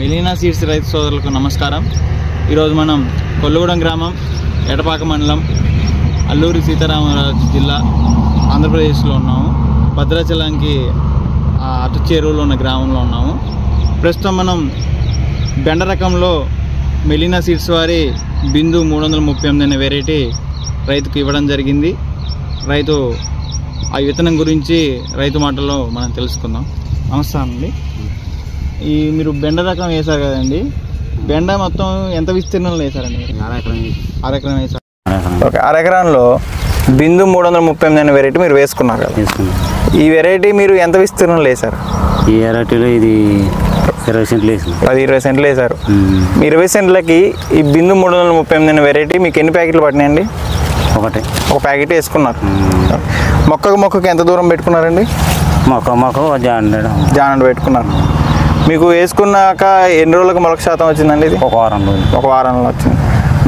Melina seeds రైతు సోదరులకు నమస్కారం. ఈరోజు మనం కొల్లగూడెం గ్రామం, ఎటపాక మండలం, అల్లూరి సీతారామరాజు జిల్లా, ఆంధ్రప్రదేశ్లో ఉన్నాము. భద్రాచలానికి అటు చేరువలో ఉన్న గ్రామంలో ఉన్నాము. ప్రస్తుతం మనం బెండ రకంలో మెలీనా సీడ్స్ వారి బిందు 338 అనే వెరైటీ రైతుకు ఇవ్వడం జరిగింది. రైతు ఆ విత్తనం గురించి రైతు మాటల్లో మనం తెలుసుకుందాం. నమస్కారం అండి. మీరు బెండ రకం వేశారు కదండి, బెండ మొత్తం ఎంత విస్తీర్ణంలో వేశారండి? అరెకరం వేశారు. ఓకే, అరెకరంలో బిందు 338 అనే వెరైటీ మీరు వేసుకున్నారు కదా. ఈ వెరైటీ మీరు ఎంత విస్తీర్ణంలో వేశారు? ఈ వెరైటీలో ఇది 20 సెంట్లు వేసారు. 20 సెంట్లు వేశారు. 20 సెంట్లకి ఈ బిందు 338 అనే వెరైటీ మీకు ఎన్ని ప్యాకెట్లు పట్టినాయండి? ఒక ప్యాకెట్ వేసుకున్నారు. మొక్కకు ఎంత దూరం పెట్టుకున్నారండి? మొక్క జానండు పెట్టుకున్నారు. మీకు వేసుకున్నాక ఎన్ని రోజులకు మొలక శాతం వచ్చిందండి? ఇది ఒక వారంలో వచ్చింది.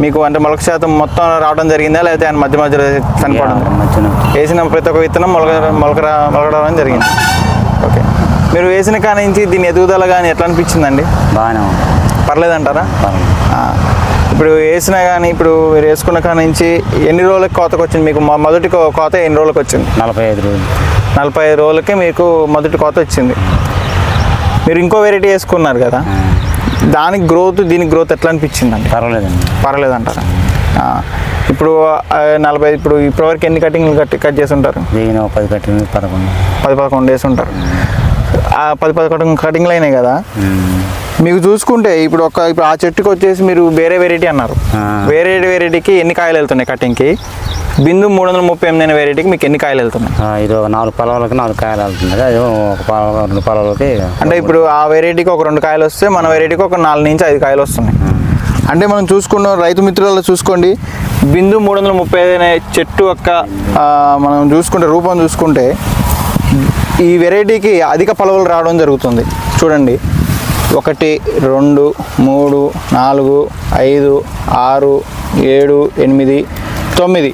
మీకు అంటే మొలక శాతం మొత్తం రావడం జరిగిందా, లేకపోతే ఆయన మధ్య మధ్యలో చనిపోవడం? వేసిన ప్రతి ఒక్క విత్తనం మొలకడం జరిగింది. ఓకే, మీరు వేసిన కాడి నుంచి దీని ఎదుగుదల కానీ ఎట్లా అనిపించిందండి? బాగానే పర్లేదంటారా? ఇప్పుడు వేసినా కానీ ఇప్పుడు మీరు వేసుకున్న కాడి నుంచి ఎన్ని రోజులకి కోతకు వచ్చింది? మీకు మొదటి కోత ఎన్ని రోజులకు వచ్చింది? 45 రోజులు. 45 రోజులకి మీకు మొదటి కోత వచ్చింది. మీరు ఇంకో వెరైటీ వేసుకున్నారు కదా, దానికి గ్రోత్ దీనికి గ్రోత్ ఎట్లా అనిపించిందండి? పర్లేదంటారా? ఇప్పుడు 40 ఇప్పుడు ఇప్పటివరకు ఎన్ని కటింగ్లు కట్ చేసి ఉంటారు? 10 కటింగ్ 11 వేసి ఉంటారు. 10 కటింగ్లు అయినాయి కదా. మీకు చూసుకుంటే ఇప్పుడు ఆ చెట్టుకి వచ్చేసి మీరు వేరే వెరైటీ అన్నారు. వేరే వెరైటీకి ఎన్ని కాయలు వెళ్తున్నాయి కటింగ్కి? బిందు 338 అనే వెరైటీకి మీకు ఎన్ని కాయలు వెళ్తున్నాయి? ఇది 4 పొలాలకి 4 కాయలు వెళ్తుంది. అది 2 పొలాలకి అంటే ఇప్పుడు ఆ వెరైటీకి ఒక 2 కాయలు వస్తే మన వెరైటీకి ఒక 4 నుంచి 5 కాయలు వస్తున్నాయి. అంటే మనం చూసుకున్న రైతు మిత్రులలో చూసుకోండి, బిందు 335 అనే చెట్టు యొక్క మనం చూసుకుంటే రూపం చూసుకుంటే ఈ వెరైటీకి అధిక పొలవలు రావడం జరుగుతుంది. చూడండి, 1 2 3 4 5 6 7 8 9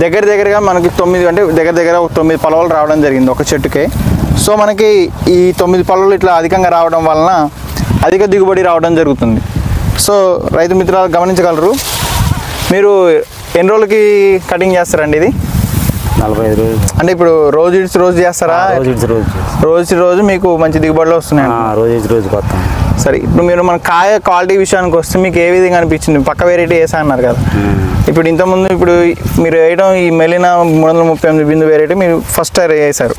దగ్గరగా మనకి 9 అంటే దగ్గర 9 పొలవలు రావడం జరిగింది ఒక చెట్టుకే. సో మనకి ఈ 9 పొలవలు ఇట్లా అధికంగా రావడం వలన అధిక దిగుబడి రావడం జరుగుతుంది. సో రైతు మిత్రులు గమనించగలరు. మీరు ఎన్ని రోజులకి కటింగ్ చేస్తారండి ఇది? 45 రోజులు. అంటే ఇప్పుడు రోజు చేస్తారా? రోజు మీకు మంచి దిగుబడిలో వస్తున్నాయి? రోజు కొత్త. సరే, ఇప్పుడు మీరు మన కాయ క్వాలిటీ విషయానికి వస్తే మీకు ఏ విధంగా అనిపించింది? పక్క వెరైటీ వేసా అన్నారు కదా, ఇప్పుడు ఇంతకుముందు ఇప్పుడు మీరు వేయడం ఈ మెలీనా 338 బిందు వెరైటీ మీరు ఫస్ట్ వేసారు.